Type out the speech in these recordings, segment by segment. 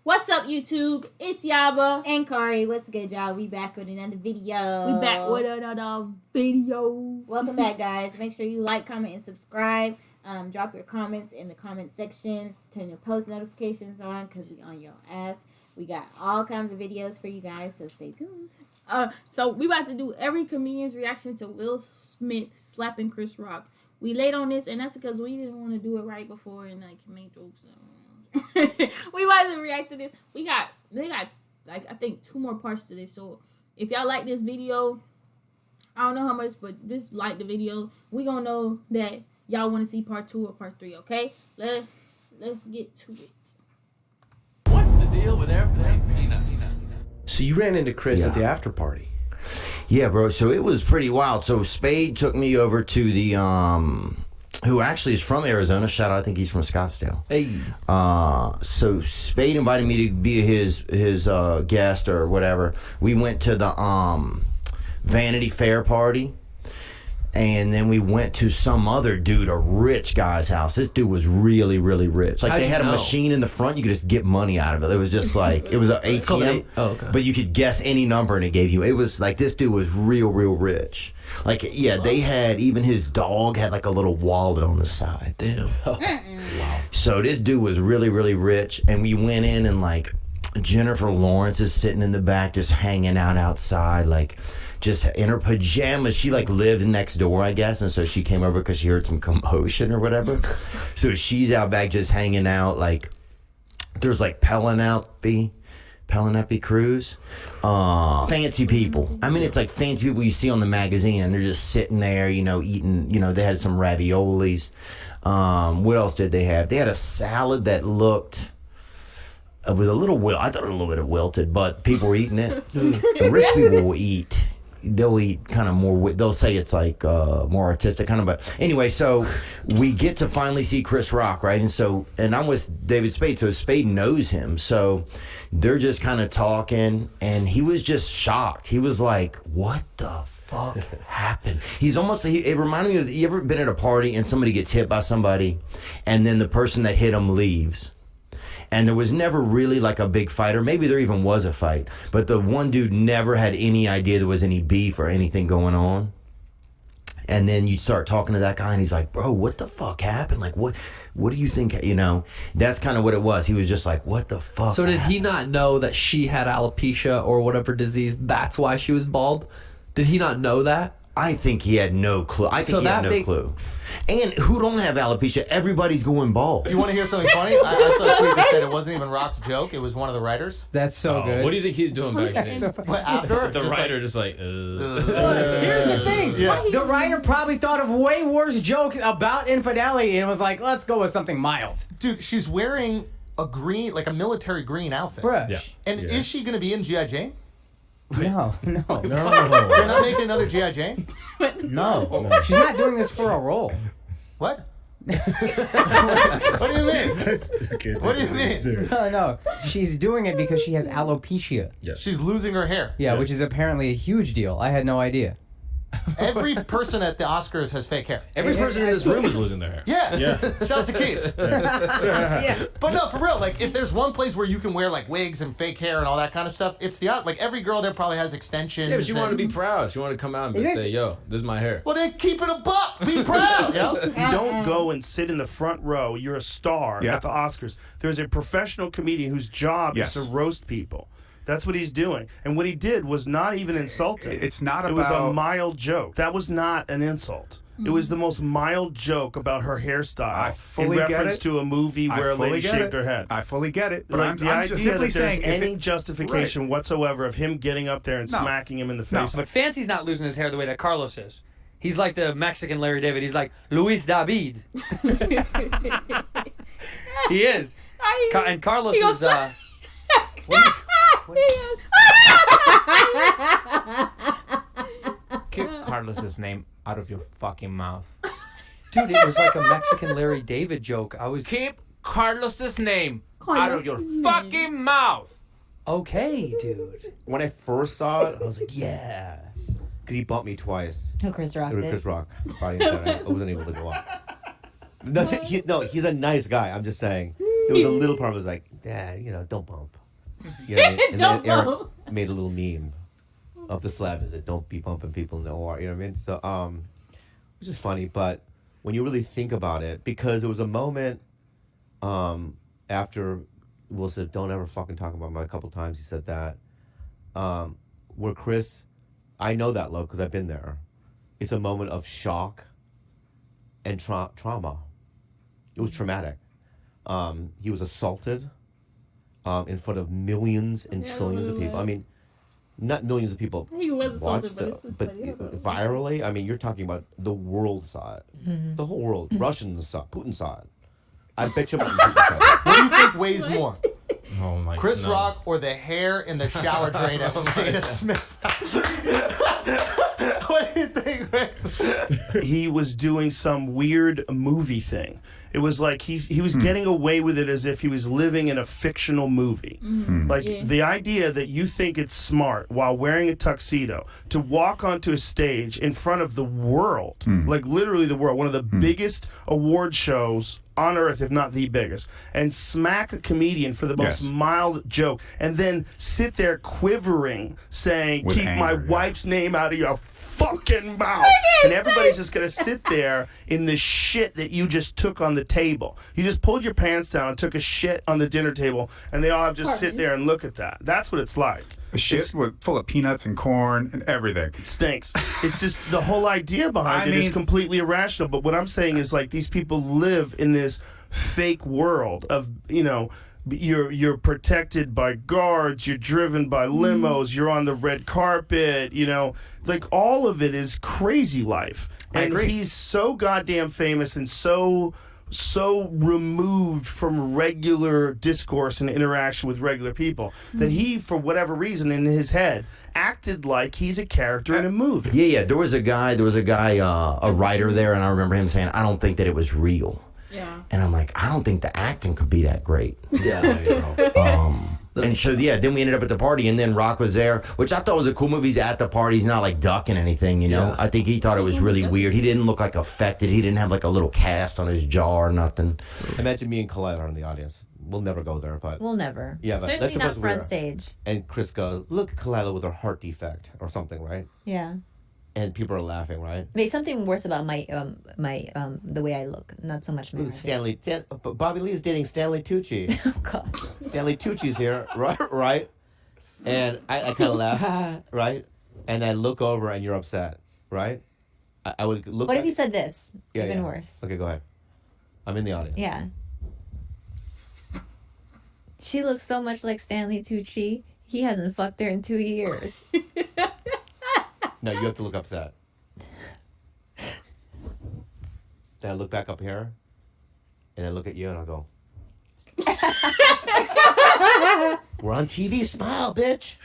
What's up, YouTube? It's Yabba and Kari. What's good, y'all? We back with another video. Welcome back, guys. Make sure you like, comment, and subscribe. Drop your comments in the comment section. Turn your post notifications on because we on your ass. We got all kinds of videos for you guys, so stay tuned. So we about to do every comedian's reaction to Will Smith slapping Chris Rock. We late on this, and that's because we didn't want to do it right before and make jokes. We about to react to this. They got I think 2 more parts to this. So if y'all like this video, I don't know how much, but just like the video. We gonna know that y'all want to see part 2 or part 3. Okay, let's get to it. What's the deal with airplane peanuts? So you ran into Chris at the after party. Yeah, bro. So it was pretty wild. So Spade took me over to the who actually is from Arizona. Shout out, I think he's from Scottsdale. Hey. So Spade invited me to be his guest or whatever. We went to the Vanity Fair party. And then we went to some other dude, a rich guy's house. This dude was really, really rich. Like, they had a machine in the front. You could just get money out of it. It was just like, it was an ATM. Okay. But you could guess any number and it gave you. It was like, this dude was real, real rich. Like, yeah, they had, even his dog had like a little wallet on the side. Damn. Oh. Wow. So this dude was really, really rich. And we went in and like, Jennifer Lawrence is sitting in the back just hanging out outside, like, just in her pajamas. She like lived next door, I guess, and so she came over because she heard some commotion or whatever. So she's out back just hanging out. Like, there's like Penelope Cruz, fancy people. I mean, it's like fancy people you see on the magazine, and they're just sitting there, you know, eating. You know, they had some raviolis. What else did they have? They had a salad that looked. It was a little I thought it was a little bit of wilted, but people were eating it. The rich people will eat. They'll eat kind of more. They'll say it's like more artistic kind of. But anyway, so we get to finally see Chris Rock, right? And I'm with David Spade, so Spade knows him. So they're just kind of talking, and he was just shocked. He was like, "What the fuck happened?" He's almost. It reminded me of, you ever been at a party and somebody gets hit by somebody, and then the person that hit him leaves. And there was never really like a big fight, or maybe there even was a fight, but the one dude never had any idea there was any beef or anything going on. And then you start talking to that guy, and he's like, "Bro, what the fuck happened? Like, what do you think?" You know, that's kind of what it was. He was just like, "What the fuck?" So did he not know that she had alopecia or whatever disease? That's why she was bald? Did he not know that? I think he had no clue. I think he had no clue. And who don't have alopecia? Everybody's going bald. You want to hear something funny? I saw a tweet that said it wasn't even Rock's joke. It was one of the writers. That's so good. What do you think he's doing back then? But after? The writer just like, Here's the thing. Yeah. The writer probably thought of way worse jokes about infidelity and was like, let's go with something mild. Dude, she's wearing a green, like a military green outfit. Bruh. Yeah. And is she going to be in G.I. Jane? No. They're not making another G.I. Jane? No. She's not doing this for a role. What? What do you mean? What do you mean? No. She's doing it because she has alopecia. Yeah. She's losing her hair. Yeah, which is apparently a huge deal. I had no idea. Every person at the Oscars has fake hair. Every person in this room is losing their hair. Yeah. Shout out to Keeps. Yeah. But no, for real, like, if there's one place where you can wear, like, wigs and fake hair and all that kind of stuff, it's like, every girl there probably has extensions. Yeah, but she wanted to be proud. She wanted to come out and say, "Yo, this is my hair." Well, then keep it a buck. Be proud, yo. You don't go and sit in the front row. You're a star at the Oscars. There's a professional comedian whose job is to roast people. That's what he's doing. And what he did was not even insulting. It's not about... It was a mild joke. That was not an insult. It was the most mild joke about her hairstyle. I fully in get reference it. to a movie where a lady shaved her head. I fully get it. But Like, I'm the just idea simply that there's saying... any justification whatsoever of him getting up there and smacking him in the face. But Fancy's not losing his hair the way that Carlos is. He's like the Mexican Larry David. He's like Luis David. He is. And Carlos is... Keep Carlos's name out of your fucking mouth. Dude, it was like a Mexican Larry David joke. Keep Carlos's name out of your fucking mouth. Okay, dude. When I first saw it, I was like, yeah. Because he bumped me twice. Oh, Chris Rock did. Chris Rock. Friday and Saturday. I wasn't able to go up. Nothing. He's a nice guy. I'm just saying. There was a little part of was like, Dad, don't bump. You know what I mean? And Don't then Eric bump. made a little meme of the slap is that don't be bumping people in the OR. You know what I mean? So, which is funny, but when you really think about it, because there was a moment after Will said, "Don't ever fucking talk about me." A couple times he said that, where Chris, I know that look because I've been there. It's a moment of shock and trauma. It was traumatic. He was assaulted in front of millions and trillions of people. I mean, not millions of people He was watched assaulted, but virally, I mean, you're talking about the world saw it. The whole world. Russians saw it. Putin saw it. I bet you Putin saw it. What do you think weighs more? Oh my! Chris no. Rock or the hair in the shower drain at Jada Smith's house? What do you think, Chris? He was doing some weird movie thing. It was like he was getting away with it as if he was living in a fictional movie. The idea that you think it's smart while wearing a tuxedo to walk onto a stage in front of the world, like literally the world, one of the biggest award shows on earth, if not the biggest, and smack a comedian for the most mild joke, and then sit there quivering, saying, "Keep my wife's name out of your fucking mouth," and everybody's just gonna sit there in the shit that you just took on the table. You just pulled your pants down and took a shit on the dinner table, and they all have just sit there and look at that. That's what it's like. The shit full of peanuts and corn and everything. It stinks. It's just the whole idea behind it is completely irrational. But what I'm saying is, like, these people live in this fake world of, you're protected by guards, you're driven by limos, you're on the red carpet, like all of it is crazy life. And he's so goddamn famous and so removed from regular discourse and interaction with regular people that he, for whatever reason in his head, acted like he's a character in a movie. Yeah. There was a guy, a writer there, and I remember him saying, "I don't think that it was real." Yeah. And I'm like, I don't think the acting could be that great. And so, then we ended up at the party, and then Rock was there, which I thought was a cool movie. He's at the party. He's not, like, ducking anything, I think he thought it was really weird. He didn't look, like, affected. He didn't have, like, a little cast on his jaw or nothing. Imagine me and Colette are in the audience. We'll never go there, but... We'll never. Yeah, but certainly that's not supposed front to stage. And Chris goes, "Look at Kalila with her heart defect," or something, right? Yeah. And people are laughing, right? There's something worse about my the way I look, not so much my Bobby Lee is dating Stanley Tucci. Oh God. Stanley Tucci's here, right? And I kind of laugh, right? And I look over and you're upset, right? I would look. What if he said this? Even worse. Okay, go ahead. I'm in the audience. Yeah. She looks so much like Stanley Tucci. He hasn't fucked her in 2 years. No, you have to look upset. Then I look back up here, and I look at you, and I'll go, "We're on TV, smile, bitch.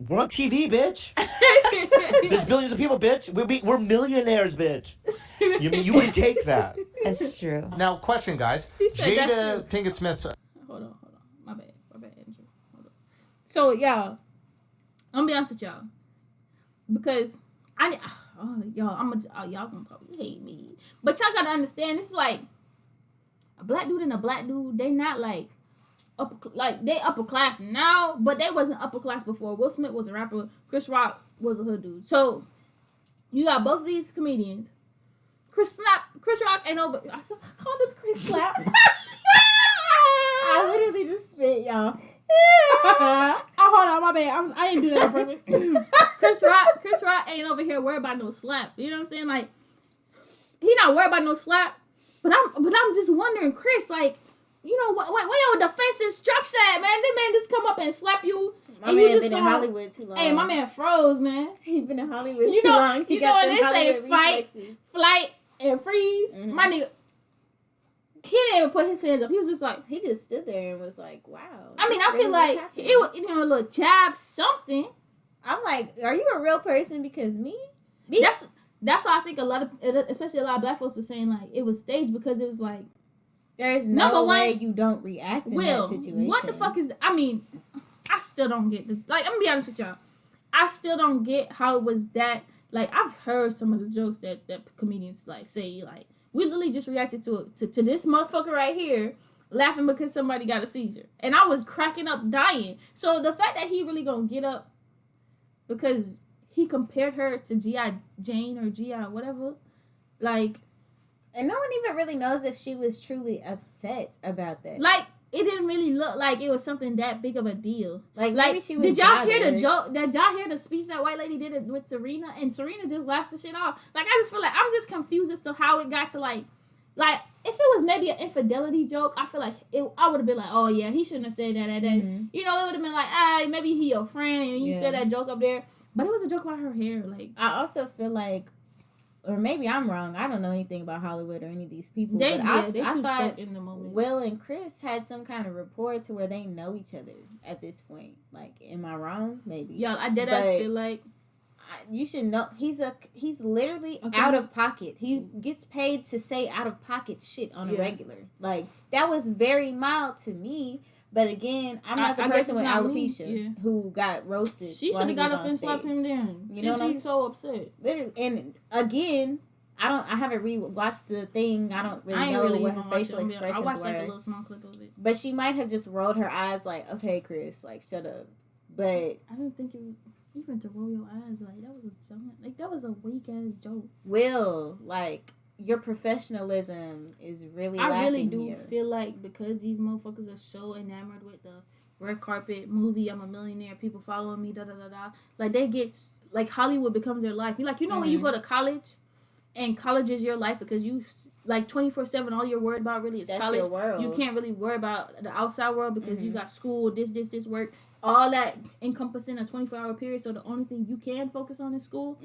We're on TV, bitch. There's billions of people, bitch. We're millionaires, bitch. You mean you would take that?" That's true. Now, question, guys. Jada Pinkett Smith's... Hold on. My bad, Andrew. Hold on. So, y'all, I'm gonna be honest with y'all, because y'all gonna probably hate me, but y'all gotta understand, this is like a black dude and a black dude. They not like they upper class now, but they wasn't upper class before. Will Smith was a rapper. Chris Rock was a hood dude. So you got both of these comedians. Chris Rock ain't over. I called him Chris Slap. I literally just spit, y'all. Hold on, my bad. I ain't do that on purpose. Chris Rock ain't over here worried about no slap. You know what I'm saying? Like, he not worried about no slap. But I'm just wondering, Chris, like, what your defensive structure at, man? This man just come up and slap you. My and man you just been in Hollywood too long. Hey, my man froze, man. He been in Hollywood too long. You know, and they say fight, flight, and freeze. My nigga, he didn't even put his hands up. He was just like, he just stood there and was like, wow. I mean, I feel like it was, a little jab, something. I'm like, are you a real person? Because me? That's why I think especially a lot of black folks were saying, like, it was staged, because it was like, there's no way you don't react in that situation. What the fuck is... I mean, I still don't get the... Like, I'm gonna be honest with y'all. I still don't get how it was that... Like, I've heard some of the jokes that comedians, like, say, like, We literally just reacted to this motherfucker right here laughing because somebody got a seizure. And I was cracking up dying. So the fact that he really gonna get up because he compared her to G.I. Jane or G.I. whatever, like... And no one even really knows if she was truly upset about that. Like, it didn't really look like it was something that big of a deal. Like maybe she was. Did y'all hear the joke? Did y'all hear the speech that white lady did with Serena? And Serena just laughed the shit off. Like, I just feel like I'm just confused as to how it got to like if it was maybe an infidelity joke, I feel like I would have been like, oh yeah, he shouldn't have said that. Mm-hmm. You know, it would have been like, maybe he your friend and he said that joke up there. But it was a joke about her hair. Like, I also feel like, or maybe I'm wrong. I don't know anything about Hollywood or any of these people. I thought in the moment. Will and Chris had some kind of rapport to where they know each other at this point. Like, am I wrong? Maybe. Yeah, I did. I feel like you should know. He's literally out of pocket. He gets paid to say out of pocket shit on a regular. Like, that was very mild to me. But again, I'm not the person with alopecia who got roasted. She should have got up and slapped him down. You know, she's so upset. Literally, and again, I haven't rewatched the thing. I don't really know what her facial expressions were. I watched like a little small clip of it. But she might have just rolled her eyes like, "Okay, Chris, like shut up." But I don't think it was even to roll your eyes. Like, that was a joke. Like, that was a weak ass joke. Will, like, your professionalism is really lacking. I really do feel like because these motherfuckers are so enamored with the red carpet movie, I'm a millionaire, people following me, da da da da. Like, they get, like, Hollywood becomes their life. You like, you know, when you go to college and college is your life because you, like, 24/7, all you're worried about really is college. Your world. You can't really worry about the outside world because you got school, this work, all that encompassing a 24-hour period. So the only thing you can focus on is school.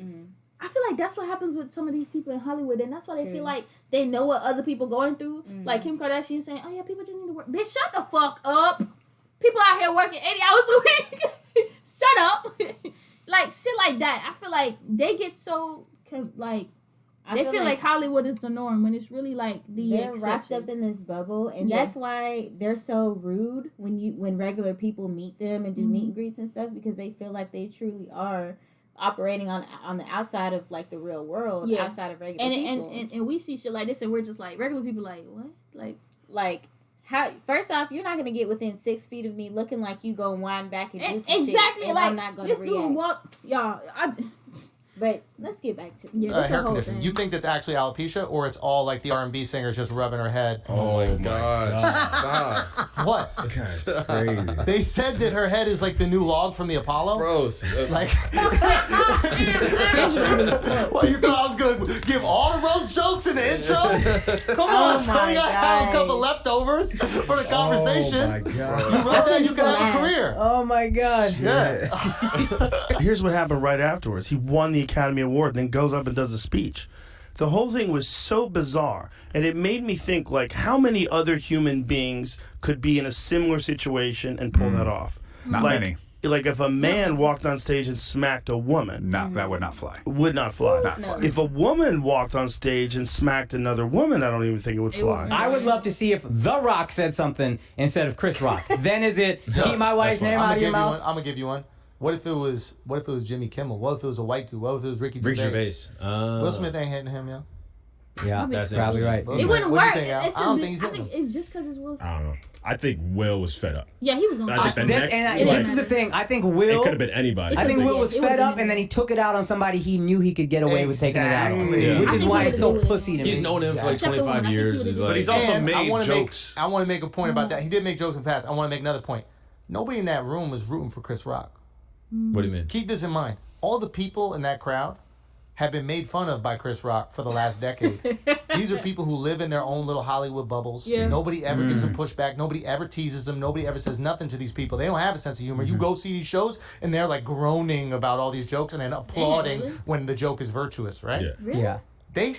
I feel like that's what happens with some of these people in Hollywood, and that's why they feel like they know what other people going through. Like Kim Kardashian saying, "Oh yeah, people just need to work." Bitch, shut the fuck up. People out here working 80 hours a week. Shut up. Like, shit like that. I feel like they get so like they feel like Hollywood is the norm when it's really like they're wrapped up in this bubble, and that's why they're so rude when regular people meet them and do meet and greets and stuff, because they feel like they truly are operating on the outside of like the real world, outside of regular people. And we see shit like this and we're just like, regular people like, what? Like how, first off, you're not gonna get within 6 feet of me looking like you go wind back and do some exactly, shit, and like, I'm not gonna this react. Dude But let's get back to hair conditioning. You think that's actually alopecia, or it's all like the R&B singers just rubbing her head? Oh my god! Stop! What? That's crazy. They said that her head is like the new log from the Apollo. Gross. Like, well, you thought I was gonna give all the roast jokes in the intro? Come on, so we gotta have a couple leftovers for the conversation. Oh my god! You wrote that, you can have a career. Oh my god! Yeah. Here's what happened right afterwards. He won the Academy Award, then goes up and does a speech. The whole thing was so bizarre, and it made me think, like, how many other human beings could be in a similar situation and pull that off? Not many. Like, if a man walked on stage and smacked a woman, that would not fly. Would not fly. Not fly. If a woman walked on stage and smacked another woman, I don't even think it would fly. I would love to see if The Rock said something instead of Chris Rock. Then is it keep my wife's name out of your mouth? I'm gonna give you one. What if it was Jimmy Kimmel? What if it was a white dude? What if it was Ricky Gervais? Will Smith ain't hitting him, yo. Yeah, that's probably right. It wouldn't work. I don't think he's hitting him. It's just because it's Will. I don't know. I think Will was fed up. Yeah, he was going to say this is the thing. I think Will... It could have been anybody. I think Will was fed up, and then he took it out on somebody he knew he could get away with taking it out on. Yeah. Which is why it's so pussy to me. He's known him for like 25 years. But he's also made jokes. I want to make a point about that. He did make jokes in the past. I want to make another point. Nobody in that room was rooting for Chris Rock. What do you mean? Keep this in mind. All the people in that crowd have been made fun of by Chris Rock for the last decade. These are people who live in their own little Hollywood bubbles. Yeah. Nobody ever gives them pushback. Nobody ever teases them. Nobody ever says nothing to these people. They don't have a sense of humor. You go see these shows, and they're like groaning about all these jokes and then applauding when the joke is virtuous, right? Yeah. Really? Yeah. They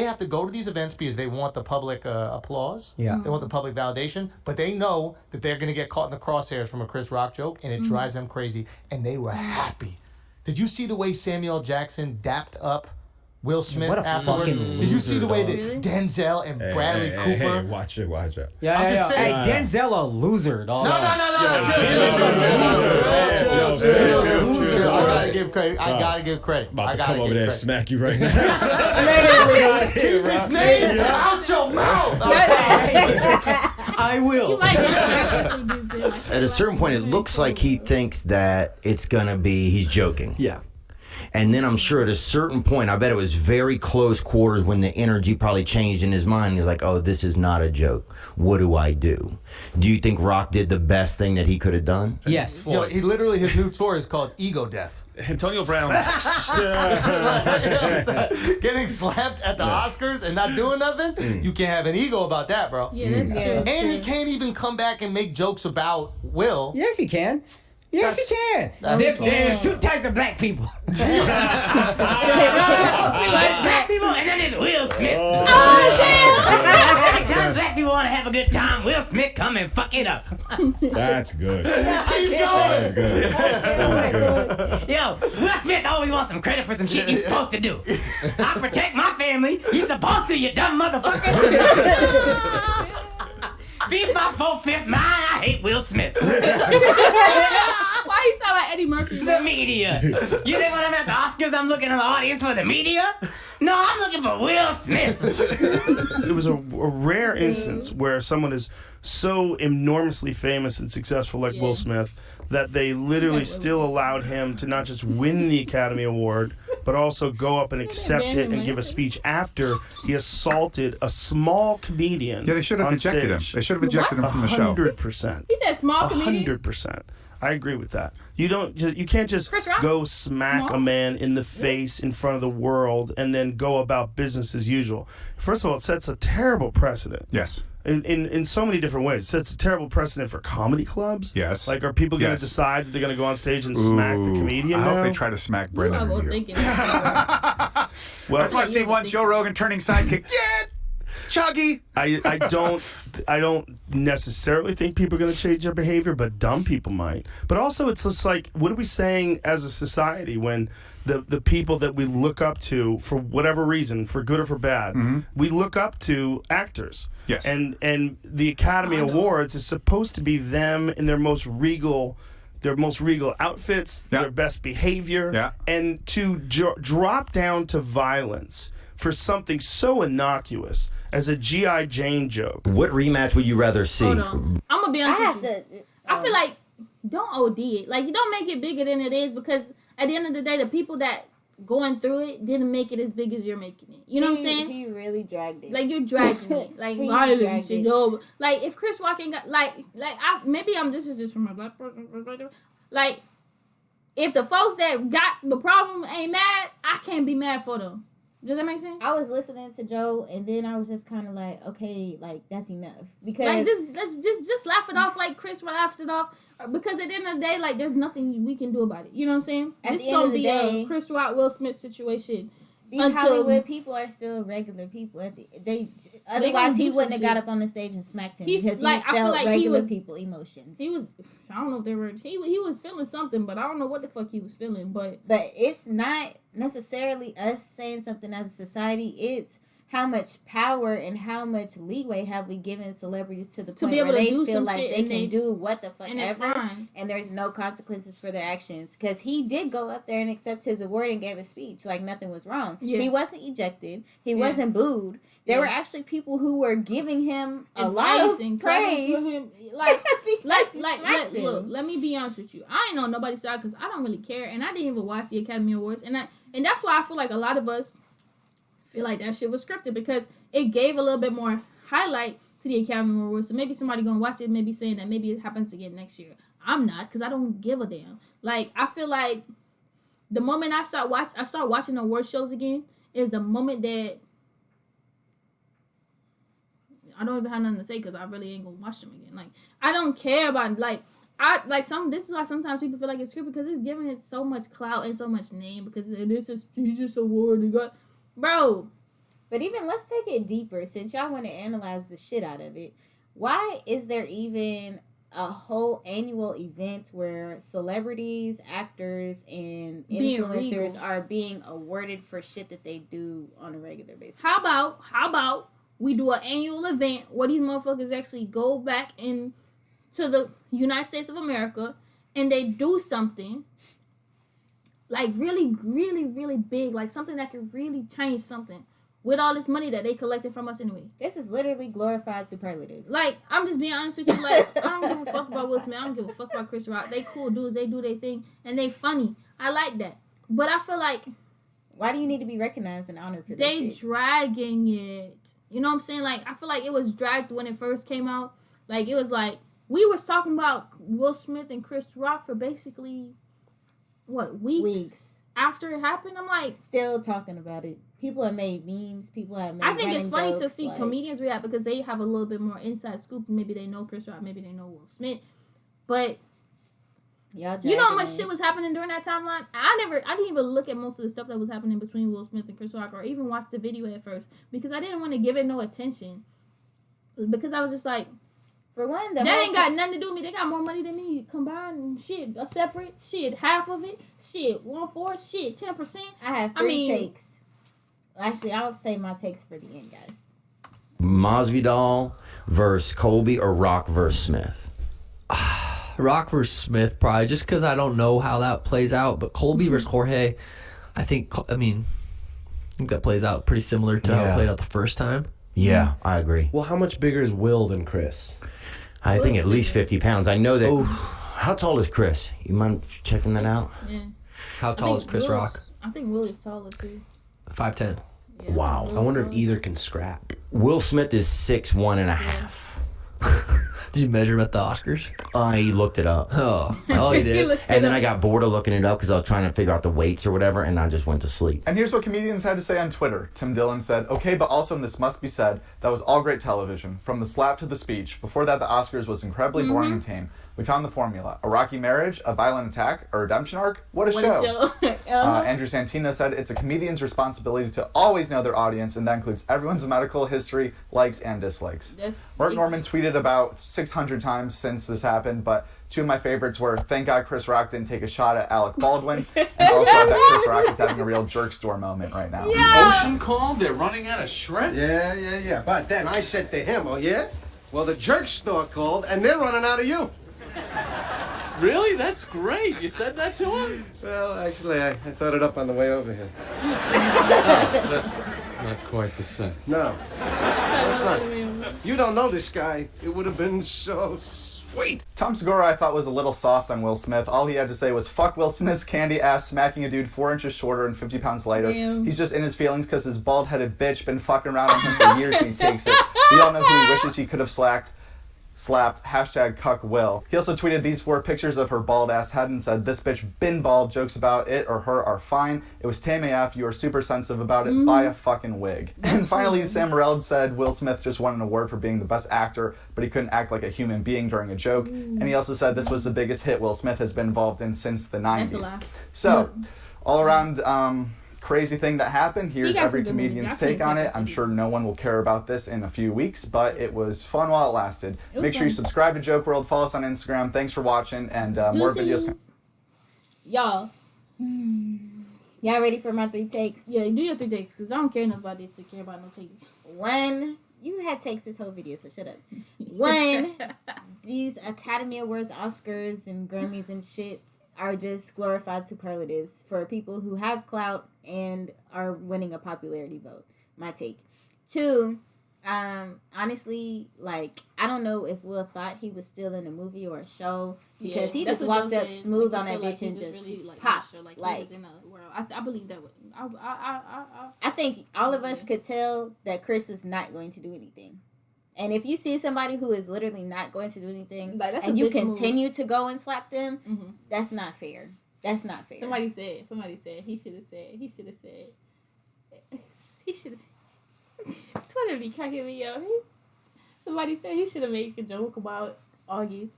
have to go to these events because they want the public applause. Yeah. They want the public validation, but they know that they're going to get caught in the crosshairs from a Chris Rock joke, and it drives them crazy. And they were happy. Did you see the way Samuel L. Jackson dapped up Will Smith afterwards? Did you see the way that Denzel and Bradley Cooper? Hey, watch it. Yeah, I'm just saying. Hey, Denzel a loser, dog. No. Chill. I gotta gotta give credit. I gotta give credit. About I to gotta come over give there and credit. smack you right now. Keep his name out your mouth. I will. At a certain point, it looks like he thinks that it's gonna be he's joking. Yeah. And then I'm sure at a certain point, I bet it was very close quarters when the energy probably changed in his mind. He's like, oh, this is not a joke. What do I do? Do you think Rock did the best thing that he could have done? Yes. Yo, he literally, his new tour is called Ego Death. Antonio Brown. Getting slapped at the Oscars and not doing nothing, you can't have an ego about that, bro. Yeah, that's true. And he can't even come back and make jokes about Will. Yes, he can. Yes, he can. There's two types of black people. There's black people, and then there's Will Smith. Oh, damn! Every time black people want to have a good time, Will Smith come and fuck it up. That's good. Keep That's going. good. That's good. Yo, Will Smith always wants some credit for some shit he's supposed to do. I protect my family. You're supposed to, you dumb motherfucker. Beat my 4/5 mine. I hate Will Smith. Why he sound like Eddie Murphy? The media. You think when I'm at the Oscars, I'm looking at the audience for the media? No, I'm looking for Will Smith. It was a rare instance where someone is so enormously famous and successful like Will Smith that they literally still allowed him to not just win the Academy Award, but also go up and accept it and give a speech after he assaulted a small comedian. Yeah, they should have ejected him. They should have ejected him from the show. 100%. He said small comedian. 100%. I agree with that. You can't just go smack a man in the face in front of the world and then go about business as usual. First of all, it sets a terrible precedent. Yes. In so many different ways. It sets a terrible precedent for comedy clubs. Yes. Like, are people going to decide that they're going to go on stage and smack the comedian I now? hope they try to smack Brendan and you. Well, that's why I see one Joe Rogan turning sidekick. Yeah, Chuggy. I don't necessarily think people are going to change their behavior, but dumb people might. But also, it's just like, what are we saying as a society when the people that we look up to, for whatever reason, for good or for bad, we look up to actors. Yes. And the Academy Awards is supposed to be them in their most regal outfits, their best behavior, and to drop down to violence for something so innocuous as a G.I. Jane joke. What rematch would you rather see? Hold on. I'm gonna be honest with you. I feel like don't OD it. Like, you don't make it bigger than it is, because at the end of the day, the people that going through it didn't make it as big as you're making it. You know what I'm saying? He really dragged it. Like, you're dragging it. Like, violence and over. Like, if Chris Rock ain't got this is just from a black person perspective. Like, if the folks that got the problem ain't mad, I can't be mad for them. Does that make sense? I was listening to Joe, and then I was just kind of like, okay, like, that's enough. Because like, just laugh it off like Chris laughed it off. Because at the end of the day, like, there's nothing we can do about it. You know what I'm saying? This is gonna be a Chris Rock, Will Smith situation. These Hollywood people are still regular people. Otherwise, he wouldn't have got up on the stage and smacked him because he felt regular people emotions. He was, I don't know if they were, he was feeling something, but I don't know what the fuck he was feeling. But it's not necessarily us saying something as a society. It's how much power and how much leeway have we given celebrities to the point where they feel like they can do what the fuck ever, and there's no consequences for their actions. Because he did go up there and accept his award and gave a speech like nothing was wrong. Yeah. He wasn't ejected. He wasn't booed. There were actually people who were giving him a lot of praise. For him. Look, let me be honest with you. I ain't on nobody's side because I don't really care, and I didn't even watch the Academy Awards, and that's why I feel like a lot of us feel like that shit was scripted, because it gave a little bit more highlight to the Academy Awards. So maybe somebody gonna watch it, maybe saying that maybe it happens again next year. I'm not, because I don't give a damn. Like, I feel like the moment I start watching award shows again is the moment that I don't even have nothing to say, because I really ain't gonna watch them again. Like, I don't care about it. This is why sometimes people feel like it's scripted, because it's giving it so much clout and so much name, because this is prestigious award you got. Bro. But even, let's take it deeper, since y'all want to analyze the shit out of it. Why is there even a whole annual event where celebrities, actors, and influencers are being awarded for shit that they do on a regular basis? How about we do an annual event where these motherfuckers actually go back into the United States of America and they do something like really, really, really big, like something that could really change something with all this money that they collected from us anyway. This is literally glorified superlatives. Like, I'm just being honest with you. Like, I don't give a fuck about Will Smith. I don't give a fuck about Chris Rock. They cool dudes. They do their thing, and they funny. I like that. But I feel like, why do you need to be recognized and honored for that they shit? dragging it. You know what I'm saying? Like, I feel like it was dragged when it first came out. Like, it was like, we was talking about Will Smith and Chris Rock for basically, what, weeks after it happened? I'm like, still talking about it. People have made memes. People have made I think it's funny jokes, to see like, comedians react because they have a little bit more inside scoop. Maybe they know Chris Rock. Maybe they know Will Smith. But y'all, you know how much shit was happening during that timeline? I didn't even look at most of the stuff that was happening between Will Smith and Chris Rock, or even watch the video at first, because I didn't want to give it no attention. Because I was just like, for one, that ain't got nothing to do with me. They got more money than me combined. Shit, a separate shit, half of it. Shit, 1/4. Shit, 10%. I have three takes. Actually, I'll say my takes for the end, guys. Masvidal versus Colby or Rock versus Smith? Rock versus Smith, probably, just because I don't know how that plays out. But Colby versus Jorge, I think that plays out pretty similar to how it played out the first time. Yeah, I agree. Well, how much bigger is Will than Chris? I think at least 50 pounds. I know that. How tall is Chris? You mind checking that out? Yeah. How tall is Chris Rock? I think Will is taller too. 5'10". Yeah, Wow. I wonder if either can scrap. Will Smith is 6'1.5". Did you measure him at the Oscars? I looked it up. Oh, you did? And then I got bored of looking it up because I was trying to figure out the weights or whatever, and I just went to sleep. And here's what comedians had to say on Twitter. Tim Dillon said, "Okay, but also, and this must be said, that was all great television. From the slap to the speech. Before that, the Oscars was incredibly boring and tame. We found the formula. A rocky marriage, a violent attack, a redemption arc. What a show." Andrew Santino said, "It's a comedian's responsibility to always know their audience, and that includes everyone's medical history, likes, and dislikes." Mark Norman tweeted about 600 times since this happened, but two of my favorites were, "Thank God Chris Rock didn't take a shot at Alec Baldwin," and also that Chris Rock is having a real jerk store moment right now. Ocean called, they're running out of shrimp? Yeah. But then I said to him, "Oh, yeah? Well, the jerk store called, and they're running out of you." Really? That's great. You said that to him? Well, actually, I thought it up on the way over here. Oh, that's not quite the same. No. That's not. You don't know this guy. It would have been so sweet. Tom Segura, I thought, was a little soft on Will Smith. All he had to say was, "Fuck Will Smith's candy ass smacking a dude 4 inches shorter and 50 pounds lighter. Damn. He's just in his feelings because his bald-headed bitch been fucking around on him for years and he takes it. We all know who he wishes he could have slapped. #cuck Will." He also tweeted these 4 pictures of her bald ass head and said, "This bitch been bald. Jokes about it or her are fine. It was tame AF. You are super sensitive about it. Buy a fucking wig." And finally, Sam Morrell said Will Smith just won an award for being the best actor, but he couldn't act like a human being during a joke. And he also said this was the biggest hit Will Smith has been involved in since the 90s. That's a lot. So, all around crazy thing that happened. Here's every comedian's take on it. I'm sure no one will care about this in a few weeks, but it was fun while it lasted. Make sure you subscribe to Joke World, follow us on Instagram. Thanks for watching, and more videos. Y'all. Y'all ready for my 3 takes? Yeah, do your 3 takes, because I don't care enough about this to care about no takes. One, you had takes this whole video, so shut up. One, these Academy Awards, Oscars, and Grammys and shit are just glorified superlatives for people who have clout and are winning a popularity vote. My take. 2, honestly, like, I don't know if Will thought he was still in a movie or a show, because he just walked up smooth on that bitch and just popped. Like, he was in a world. I believe that. I think all of us could tell that Chris was not going to do anything. And if you see somebody who is literally not going to do anything, like, and you continue to go and slap them, that's not fair. That's not fair. Somebody said he should have said Twitter be cracking me up. Somebody said he should have made a joke about August.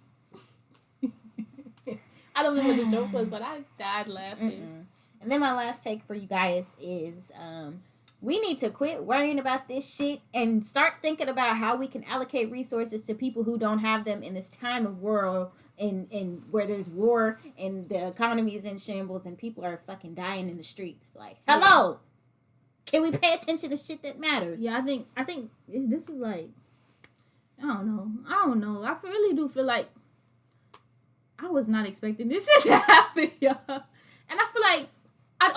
I don't know what the joke was, but I died laughing. And then my last take for you guys is we need to quit worrying about this shit and start thinking about how we can allocate resources to people who don't have them in this time of world and where there's war and the economy is in shambles and people are fucking dying in the streets. Like, hello! Can we pay attention to shit that matters? Yeah, I think this is like, I don't know. I really do feel like I was not expecting this to happen, y'all. And I feel like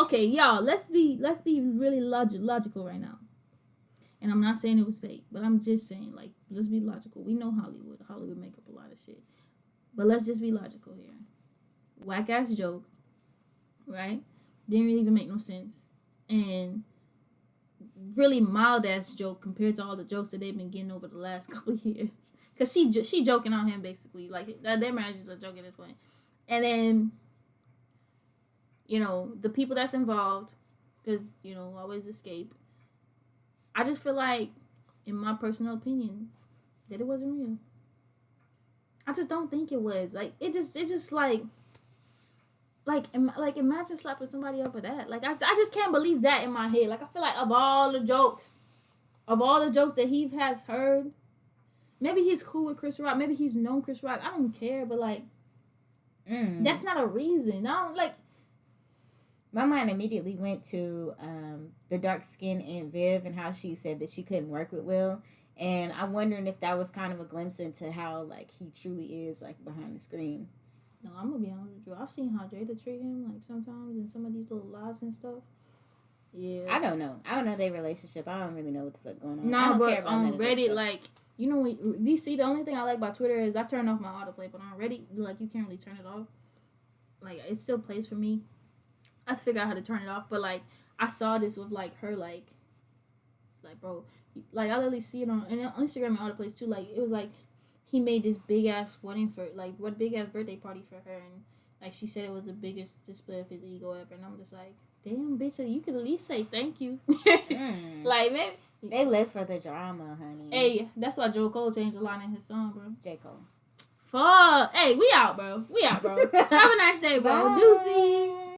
Okay, y'all, let's be really logical right now. And I'm not saying it was fake, but I'm just saying, like, let's be logical. We know Hollywood. Hollywood make up a lot of shit. But let's just be logical here. Whack ass joke, right? Didn't really even make no sense. And really mild ass joke compared to all the jokes that they've been getting over the last couple of years. Cause she joking on him basically, like their marriage is a joke at this point. And then, you know, the people that's involved, cause you know always escape. I just feel like, in my personal opinion, that it wasn't real. I just don't think it was. Like it just imagine slapping somebody up for that. Like, I just can't believe that in my head. Like, I feel like of all the jokes that he has heard, maybe he's cool with Chris Rock. Maybe he's known Chris Rock. I don't care, but, like, that's not a reason. I don't, like... My mind immediately went to the dark-skinned Aunt Viv and how she said that she couldn't work with Will. And I'm wondering if that was kind of a glimpse into how, like, he truly is, like, behind the screen. No, I'm gonna be honest with you. I've seen how Jada treat him, like, sometimes in some of these little lives and stuff. Yeah. I don't know their relationship. I don't really know what the fuck going on. No, but on Reddit, like, you know, DC, the only thing I like about Twitter is I turn off my autoplay, but on Reddit, like, you can't really turn it off. Like, it still plays for me. I have to figure out how to turn it off, but, like, I saw this with, like, her, like, bro, like, I literally see it on Instagram and other places, too. Like, it was, like, he made this big-ass wedding for, like, what big-ass birthday party for her, and, like, she said it was the biggest display of his ego ever, and I'm just like, damn, bitch, you could at least say thank you. Like, maybe... They live for the drama, honey. Hey, that's why Joe Cole changed a line in his song, bro. J. Cole. Fuck. Hey, we out, bro. Have a nice day, bro. Deuces.